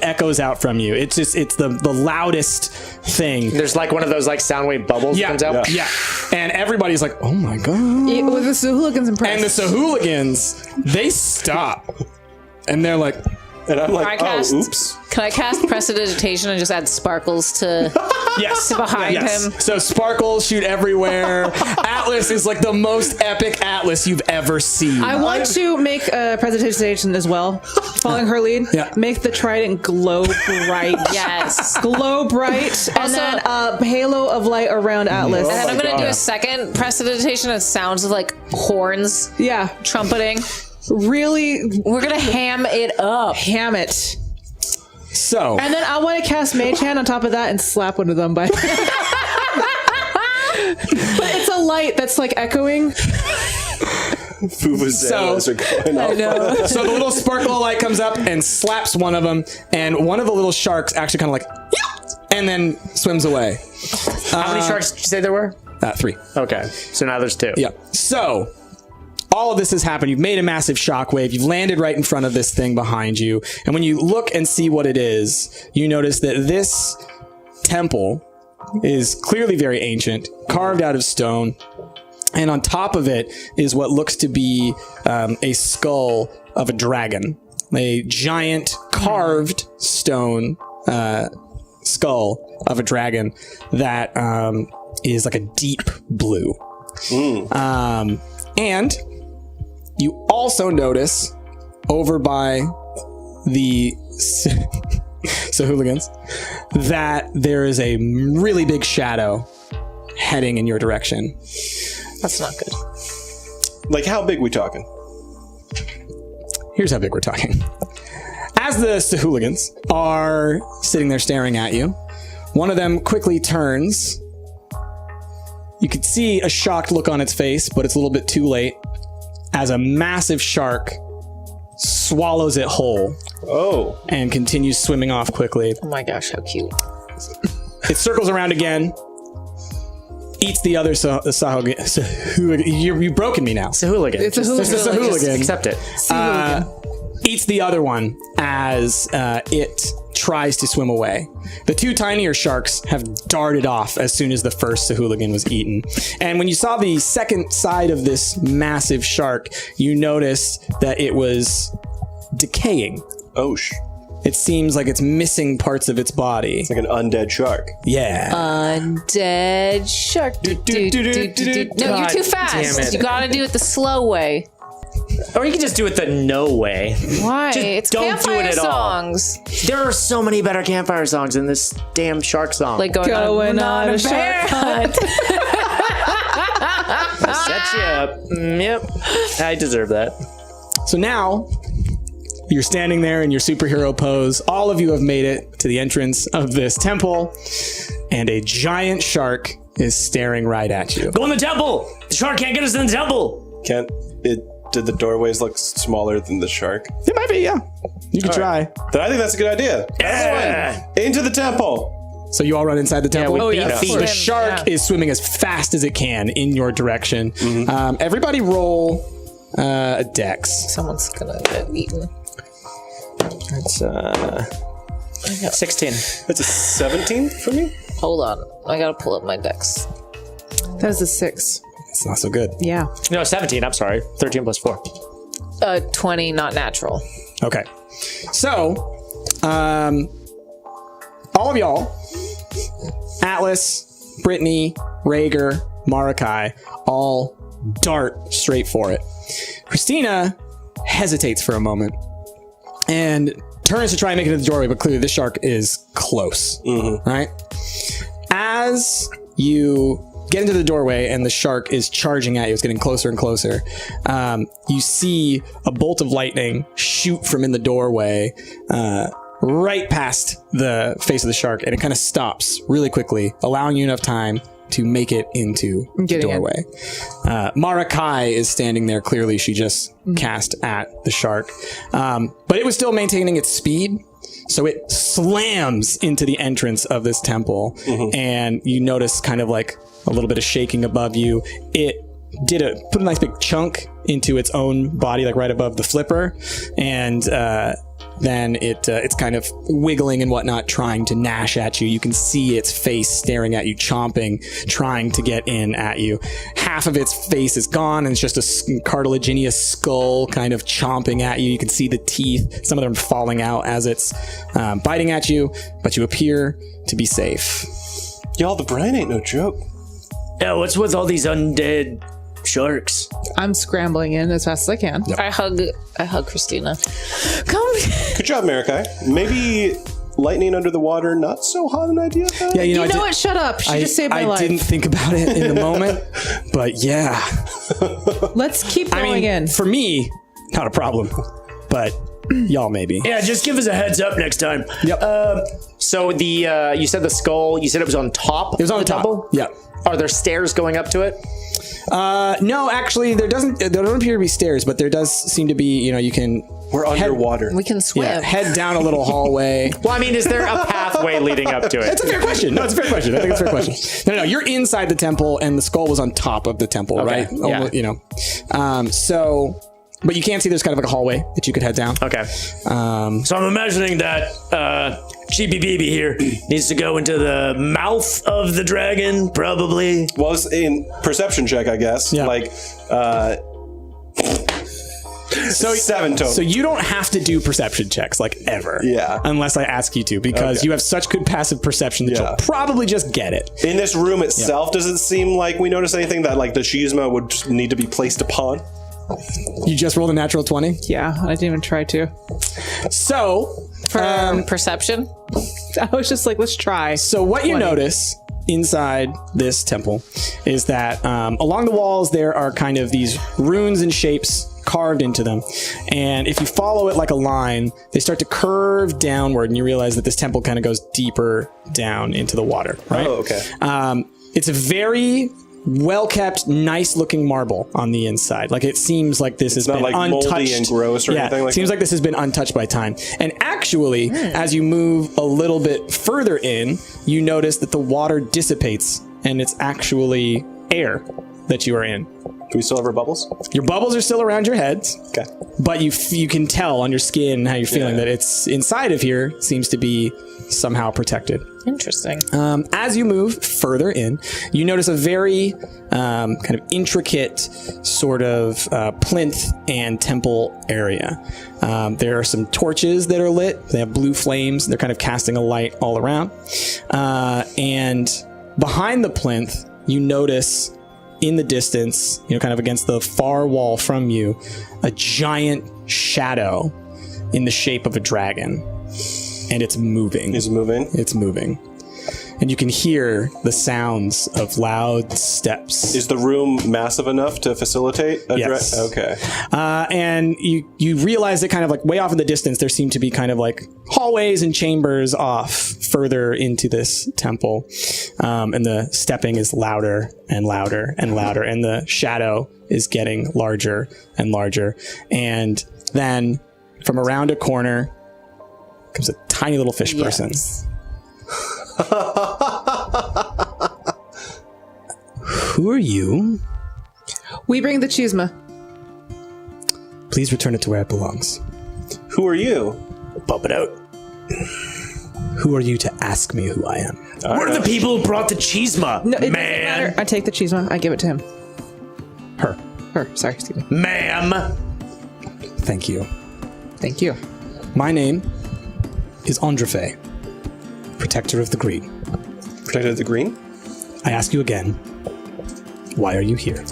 echoes out from you. It's the loudest thing. There's like one of those like sound wave bubbles that comes out. Yeah. And everybody's like, oh my God. With the Sahooligans impressed. And the Sahooligans, they stop. And they're like, And I'm like, cast- oh, oops. Can I cast Prestidigitation and just add sparkles to yes. behind him? So sparkles shoot everywhere. Atlas is like the most epic Atlas you've ever seen. I want to make a presentation as well, following her lead. Yeah. Make the trident glow bright. Yes. Glow bright. And Also- then a halo of light around Atlas. And then I'm my going to do God. a second Prestidigitation. It sounds like horns Yeah. trumpeting. Really We're going to ham it up. ham it. So, And then I want to cast Mage Hand on top of that and slap one of them by. But it's a light that's like echoing. Vuvuzelas are going off. so the little sparkle light comes up and slaps one of them, and one of the little sharks actually kind of like, and then swims away. How many sharks did you say there were? 3. Okay. So now there's 2. Yeah. So all of this has happened. You've made a massive shockwave. You've landed right in front of this thing behind you. And when you look and see what it is, you notice that this temple is clearly very ancient, carved out of stone. And on top of it is what looks to be a skull of a dragon, a giant carved stone skull of a dragon that is like a deep blue. And you also notice over by the Sahooligans that there is a really big shadow heading in your direction. That's not good. Like, how big we talking? Here's how big we're talking. As the Sahooligans are sitting there staring at you, one of them quickly turns. You can see a shocked look on its face, but it's a little bit too late, as a massive shark swallows it whole Oh. and continues swimming off quickly. Oh my gosh, how cute. It circles around again, eats the other Sahooligans. You've broken me now. Sahooligan. It's a It's a hooligan. Sahooligan. Accept it. Eats the other one as it tries to swim away. The 2 tinier sharks have darted off as soon as the first Sahooligan was eaten. And when you saw the second side of this massive shark, you noticed that it was decaying. Oh, It seems like it's missing parts of its body. it's like an undead shark. Yeah. Undead shark. No, you're too fast. damn it. You gotta do it the slow way. Or you can just do it the no way. Why? Just It's don't do campfire it at all. songs. There are so many better campfire songs than this damn shark song. Like going on a bear hunt. Set you up. Yep. I deserve that. So now you're standing there in your superhero pose. All of you have made it to the entrance of this temple, and a giant shark is staring right at you. Go in the temple. The shark can't get us in the temple. Can't it? Did the doorways look smaller than the shark? It might be, yeah. You can try. Then I think that's a good idea. Yeah. Into the temple. So you all run inside the temple. we beat The feet. shark is swimming as fast as it can in your direction. Everybody roll a dex. Someone's gonna get eaten. It's 16. That's a 17 for me. Hold on. I gotta pull up my decks. That was a 6. It's not so good. Yeah. No, 17. I'm sorry. 13 plus 4. 20, not natural. Okay. So, all of y'all, Atlas, Brittany, Rhaegar, Marakai, all dart straight for it. Christina hesitates for a moment and turns to try and make it to the doorway, but clearly the shark is close. Right? As you get into the doorway and the shark is charging at you, it's getting closer and closer, you see a bolt of lightning shoot from in the doorway right past the face of the shark, and it kind of stops really quickly, allowing you enough time to make it into the Getting in. doorway. Marakai is standing there. Clearly she just cast at the shark, but it was still maintaining its speed. So it slams into the entrance of this temple, and you notice kind of like a little bit of shaking above you. It put a nice big chunk into its own body, like right above the flipper, and then it's kind of wiggling and whatnot, trying to gnash at you. You can see its face staring at you, chomping, trying to get in at you. Half of its face is gone, and it's just a cartilaginous skull kind of chomping at you. You can see the teeth, some of them falling out as it's biting at you, but you appear to be safe. Y'all, the brine ain't no joke. Yeah, what's with all these undead sharks? I'm scrambling in as fast as I can. I hug Christina. Come. Good job, Marakai. Maybe lightning under the water, not so hot an idea. Huh? Yeah, You know what? Shut up. She just saved my life. I didn't think about it in the moment, but yeah. Let's keep going in. For me, not a problem, but y'all maybe. Yeah, just give us a heads up next time. Yep. So the you said the skull, you said it was on top It was on of the the top. temple? Yeah. Are there stairs going up to it? No, actually, there don't appear to be stairs, but there does seem to be, you can We're underwater. We can swim. head down a little hallway. Well, I mean, is there a pathway leading up to it? That's a fair question. No, it's a fair question. I think it's a fair question. No, you're inside the temple, and the skull was on top of the temple, right? yeah. But you can see there's kind of like a hallway that you could head down. Okay. So I'm imagining that Cheapy BB here needs to go into the mouth of the dragon, probably. Well, it's in perception check, I guess. Yeah. Like, So 7 total. So you don't have to do perception checks like ever. Yeah. Unless I ask you to, because Okay. you have such good passive perception that Yeah. you'll probably just get it. In this room itself, does it seem like we notice anything that like the Shizma would just need to be placed upon? You just rolled a natural 20. Yeah, I didn't even try to. So, For perception. I was just like, let's try. so what you 20. notice inside this temple is that along the walls there are kind of these runes and shapes carved into them, and if you follow it like a line, they start to curve downward, and you realize that this temple kind of goes deeper down into the water, right? Oh, okay. It's a very well-kept, nice-looking marble on the inside. Like, it seems like this has not, been like, untouched. moldy and gross or anything like seems that? like this has been untouched by time. And actually, as you move a little bit further in, you notice that the water dissipates, and it's actually air that you are in. Do we still have our bubbles? Your bubbles are still around your heads, Okay. but you can tell on your skin how you're feeling that it's inside of here seems to be somehow protected. Interesting. As you move further in, you notice a very kind of intricate sort of plinth and temple area. There are some torches that are lit. They have blue flames. They're kind of casting a light all around. And behind the plinth, you notice in the distance, kind of against the far wall from you, a giant shadow in the shape of a dragon. And it's moving. Is it moving? It's moving. And you can hear the sounds of loud steps. Is the room massive enough to facilitate a Yes. Okay. And you realize that kind of like way off in the distance, there seem to be kind of like hallways and chambers off further into this temple. And the stepping is louder and louder and louder. And the shadow is getting larger and larger. And then from around a corner comes a tiny little fish person. Who are you? We bring the chisma. Please return it to where it belongs. Who are you? Pop it out. Who are you to ask me who I am? We're the people who brought the chisma, No, it doesn't man. matter. I take the chisma. I give it to him. Her. Her. Sorry, excuse me. Ma'am. Thank you. Thank you. My name is Andrefe, Protector of the Green. Protected of the Green? I ask you again, why are you here?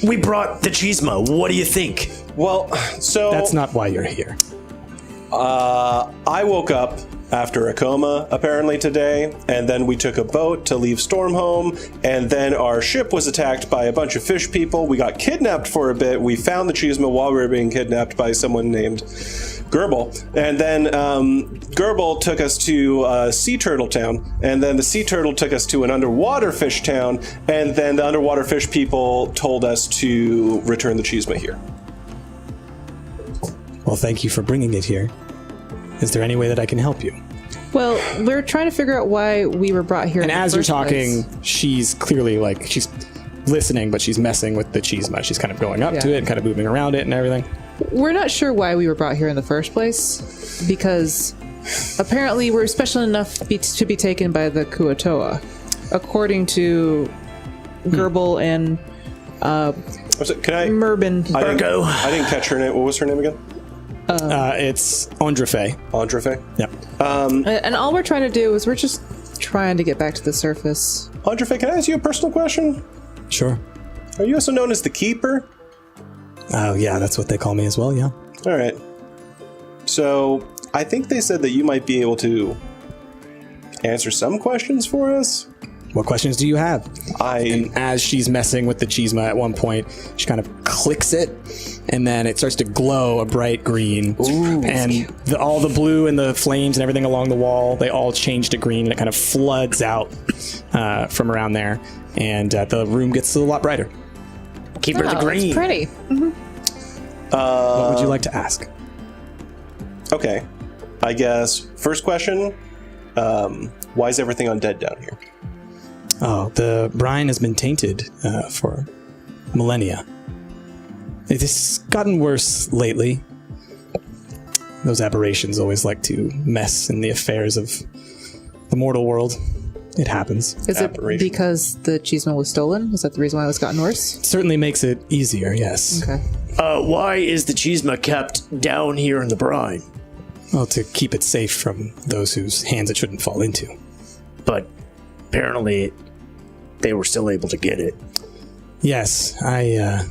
We brought the chisma. What do you think? Well, so That's not why you're here. I woke up after a coma apparently today, and then we took a boat to leave Stormhome, and then our ship was attacked by a bunch of fish people. We got kidnapped for a bit. We found the Chisma while we were being kidnapped by someone named Gerbil, and then Gerbil took us to Sea Turtle Town, and then the Sea Turtle took us to an underwater fish town, and then the underwater fish people told us to return the Chisma here. Well, thank you for bringing it here. Is there any way that I can help you? Well, we're trying to figure out why we were brought here. And in the as you're first place. talking, she's clearly like, she's listening, but she's messing with the chisma. She's kind of going up to it and kind of moving around it and everything. We're not sure why we were brought here in the first place, because apparently we're special enough to be taken by the Kuatoa, according to Gerbil and Can I? Mervin. I didn't Virgo. catch her name. What was her name again? It's Andrefe. Andrefe? Yep. And all we're trying to do is we're just trying to get back to the surface. Andrefe, can I ask you a personal question? Sure. Are you also known as the Keeper? Oh, yeah, that's what they call me as well, yeah. All right. So, I think they said that you might be able to answer some questions for us. What questions do you have? I As she's messing with the chisma at one point, she kind of clicks it, and then it starts to glow a bright green. And all the blue and the flames and everything along the wall, they all change to green, and it kind of floods out from around there. And the room gets a lot brighter. Keep her the Oh, green. it's pretty. What would you like to ask? Okay. I guess first question, why is everything undead down here? Oh, the brine has been tainted for millennia. It has gotten worse lately. Those aberrations always like to mess in the affairs of the mortal world. It happens. Is it Aberration. because the chisma was stolen? Is that the reason why it's gotten worse? It certainly makes it easier, yes. Okay. Why is the chisma kept down here in the brine? Well, to keep it safe from those whose hands it shouldn't fall into. But apparently they were still able to get it. Yes, I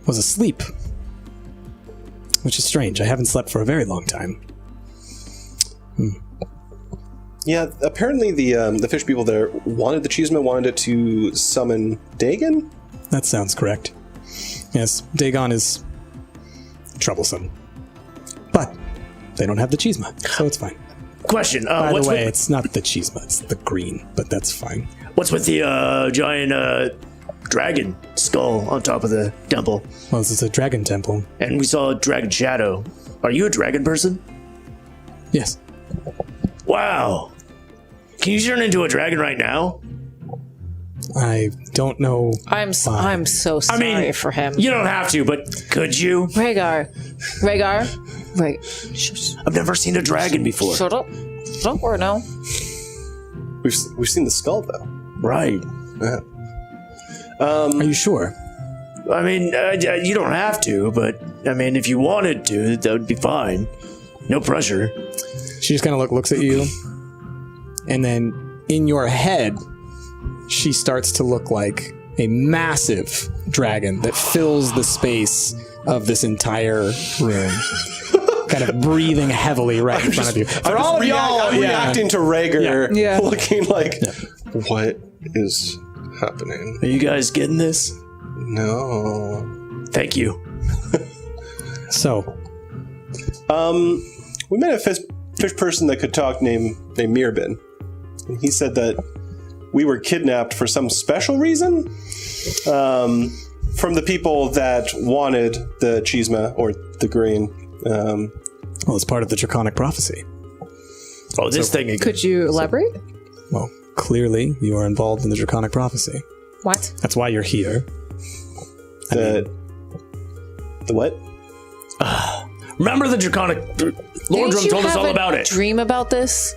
was asleep. Which is strange. I haven't slept for a very long time. Yeah, apparently the fish people there wanted the Chisma, wanted it to summon Dagon? That sounds correct. Yes, Dagon is troublesome. But they don't have the chisma, so it's fine. Question. By What's the way, with, it's not the chisma, it's the green, but that's fine. what's with the giant dragon skull on top of the temple? Well, this is a dragon temple. And we saw a dragon shadow. Are you a dragon person? Yes. Wow. Can you turn into a dragon right now? I don't know. I'm so sorry for him. You don't have to, but could you? Rhaegar. I've never seen a dragon before. Shut up. Don't worry now. We've seen the skull though. Right. Yeah. Are you sure? I mean, you don't have to, but I mean, if you wanted to, that would be fine. No pressure. She just kind of looks at you, and then in your head, she starts to look like a massive dragon that fills the space of this entire room. Kind of breathing heavily right in front of you. For all of y'all, I'm reacting to Rhaegar, Yeah. looking like, what is happening? Are you guys getting this? No. Thank you. So, we met a fish person that could talk named Mirbin. And he said that we were kidnapped for some special reason from the people that wanted the Chisma or the green. well, it's part of the Draconic prophecy. Oh, this thing again. Could you elaborate? Well, clearly you are involved in the Draconic prophecy. What? That's why you're here. The what? Remember the Draconic... Lord Drum told us all about it. Dream about this?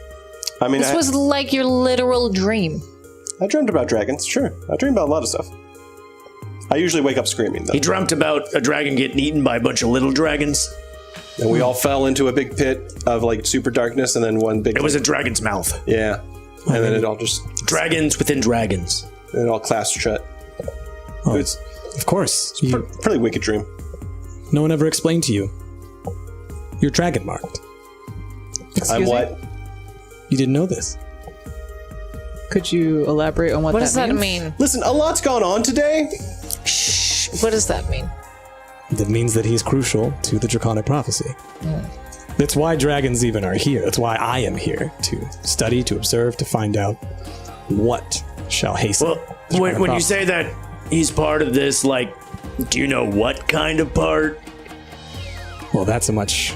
I mean, This was like your literal dream. I dreamt about dragons, sure. I dream about a lot of stuff. I usually wake up screaming, though. He dreamt about a dragon getting eaten by a bunch of little dragons. And we all fell into a big pit of, like, super darkness, and then one big... It was a dragon's mouth. Yeah. And then it all just... Dragons within dragons. And it all clasped shut. Oh, It's of course. a pretty wicked dream. No one ever explained to you. You're dragon marked. I'm what? You didn't know this. Could you elaborate on what What does that means? mean? Listen, a lot's gone on today. Shh. What does that mean? That means that he's crucial to the Draconic prophecy. That's why dragons even are here. That's why I am here, to study, to observe, to find out what shall hasten. Well, the Draconic when you prophecy. say that he's part of this, like, do you know what kind of part? Well, that's a much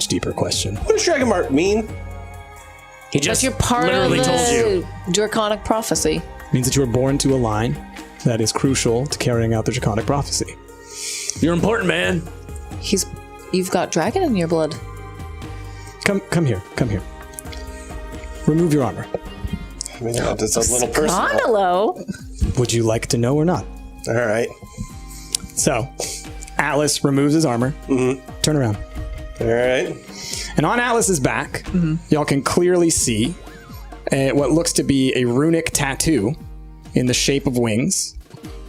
deeper question. What does Dragon Mark mean? He just That's your part of literally told you. the Draconic prophecy. It means that you were born to a line that is crucial to carrying out the Draconic prophecy. You're important, man. You've got dragon in your blood. Come here. Remove your armor. I mean, that's a little personal. Hello. Would you like to know or not? All right. So, Atlas removes his armor. Turn around. All right. And on Atlas's back, y'all can clearly see what looks to be a runic tattoo in the shape of wings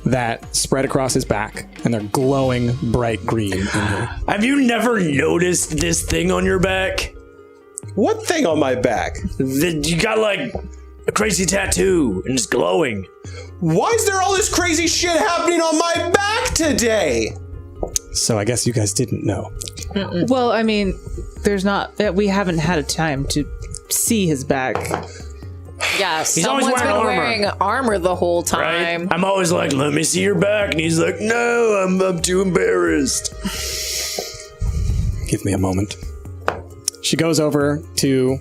that spread across his back, and they're glowing bright green in here. Have you never noticed this thing on your back? What thing on my back? You got like a crazy tattoo and it's glowing. Why is there all this crazy shit happening on my back today? So I guess you guys didn't know. Well, I mean, we haven't had a time to see his back. Yeah, always someone's wearing been armor. wearing armor the whole Right? time. I'm always like, let me see your back. And he's like, no, I'm too embarrassed. Give me a moment. She goes over to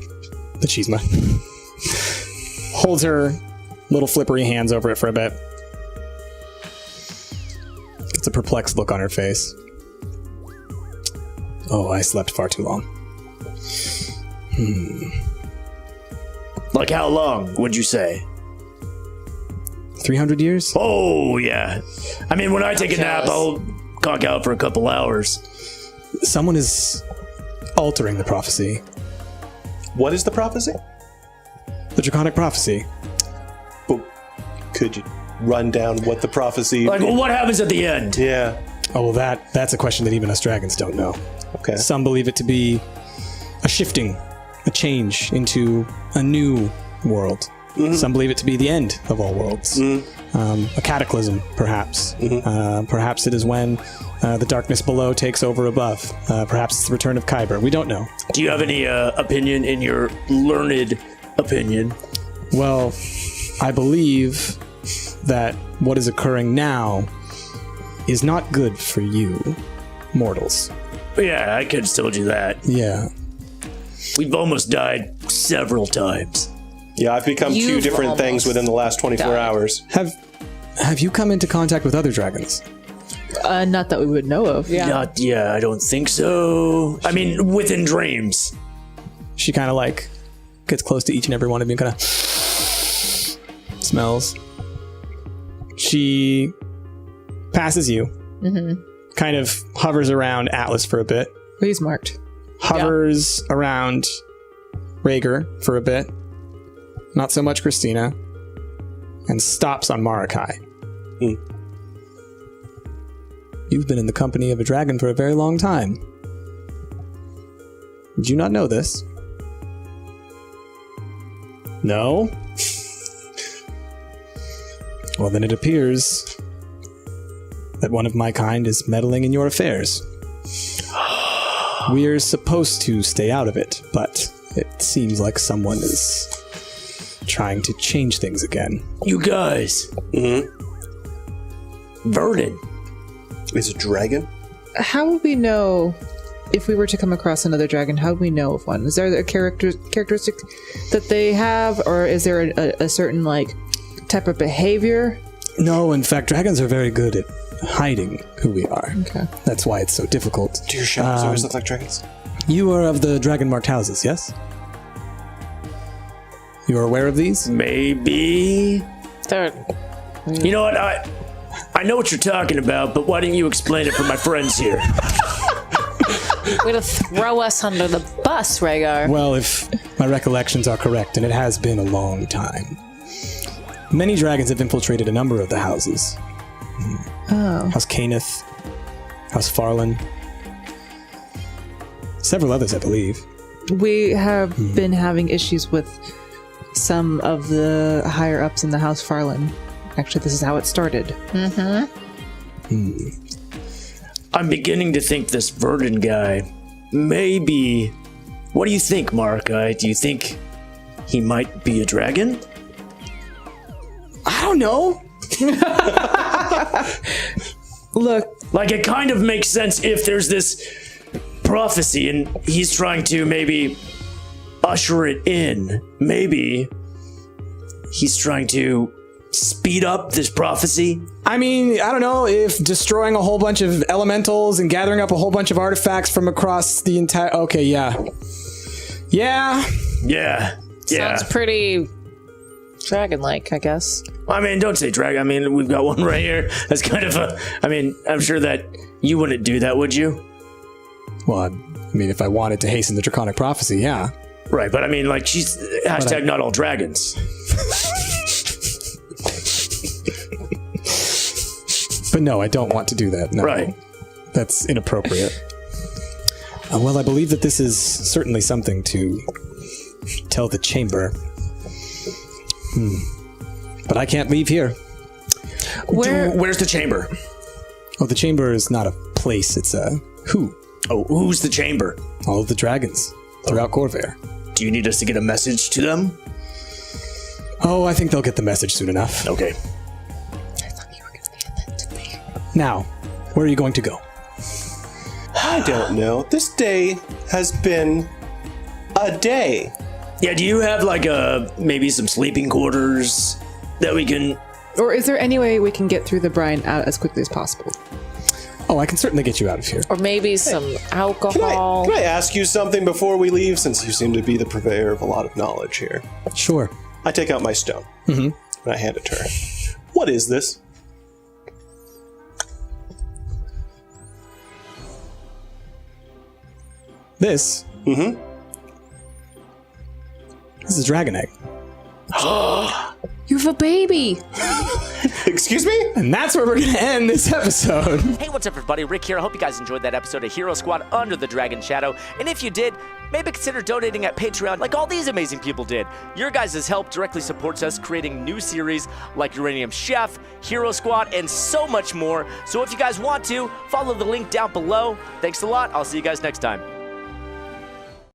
the Chisma, holds her little flippery hands over it for a bit. Gets a perplexed look on her face. Oh, I slept far too long. Like how long, would you say? 300 years? Oh, yeah. I mean, when I take a nap, I'll conk out for a couple hours. Someone is altering the prophecy. What is the prophecy? The Draconic prophecy. Well, could you run down what the prophecy? Like, well, what happens at the end? Yeah. Oh, well, that's a question that even us dragons don't know. Okay. Some believe it to be a shifting, a change into a new world. Some believe it to be the end of all worlds. A cataclysm, perhaps. Perhaps it is when the darkness below takes over above. Perhaps it's the return of Kyber. We don't know. Do you have any opinion in your learned opinion? Well, I believe that what is occurring now is not good for you, mortals. Yeah, I could still do that. Yeah. We've almost died several times. Yeah, I've become two You've different things almost within the last 24 died. hours. Have you come into contact with other dragons? Not that we would know of. Yeah. I don't think so. I mean, within dreams. She kind of like gets close to each and every one of you and kind of smells. She passes you, kind of hovers around Atlas for a bit, He's marked. hovers around Rhaegar for a bit, not so much Christina, and stops on Marakai. You've been in the company of a dragon for a very long time. Did you not know this? No? Well, then it appears that one of my kind is meddling in your affairs. We're supposed to stay out of it, but it seems like someone is trying to change things again. You guys. Vernon. Is a dragon? How would we know if we were to come across another dragon? How would we know of one? Is there a characteristic that they have, or is there a certain like type of behavior? No, in fact, dragons are very good at hiding who we are. Okay. That's why it's so difficult. Do your shadows always look like dragons? You are of the dragon-marked houses, yes? You are aware of these? Maybe. They're You know what? I know what you're talking about, but why didn't you explain it for my friends here? going to throw us under the bus, Rhaegar. Well, if my recollections are correct, and it has been a long time, many dragons have infiltrated a number of the houses. House Caneth, House Farland, several others, I believe. We have been having issues with some of the higher ups in the House Farland. Actually, this is how it started. I'm beginning to think this Verdon guy, maybe. What do you think, Marakai? Do you think he might be a dragon? I don't know. Look, Like, it kind of makes sense if there's this prophecy and he's trying to maybe usher it in. Maybe he's trying to speed up this prophecy. I mean, I don't know if destroying a whole bunch of elementals and gathering up a whole bunch of artifacts from across the entire... Okay, yeah. Yeah. Yeah. Yeah. Sounds pretty dragon-like, I guess. I mean, don't say dragon. I mean, we've got one right here. That's kind of a... I mean, I'm sure that you wouldn't do that, would you? Well, I mean, if I wanted to hasten the draconic prophecy, yeah. Right, but I mean, like, she's... Hashtag not all dragons. But no, I don't want to do that. No. Right. That's inappropriate. Well, I believe that this is certainly something to tell the chamber. But I can't leave here. Where's the chamber? Oh, the chamber is not a place, it's a who. Oh, who's the chamber? All of the dragons throughout Khorvaire. Do you need us to get a message to them? Oh, I think they'll get the message soon enough. Okay. Now, where are you going to go? I don't know. This day has been a day. Yeah, do you have, like, maybe some sleeping quarters that we can... or is there any way we can get through the brine out as quickly as possible? Oh, I can certainly get you out of here. Or maybe some alcohol. Can I ask you something before we leave, since you seem to be the purveyor of a lot of knowledge here? Sure. I take out my stone, and I hand it to her. What is this? This? This is a dragon egg. You have a baby. Excuse me? And that's where we're going to end this episode. Hey, what's up, everybody? Rick here. I hope you guys enjoyed that episode of Hero Squad Under the Dragon Shadow. And if you did, maybe consider donating at Patreon like all these amazing people did. Your guys' help directly supports us creating new series like Uranium Chef, Hero Squad, and so much more. So if you guys want to, follow the link down below. Thanks a lot. I'll see you guys next time.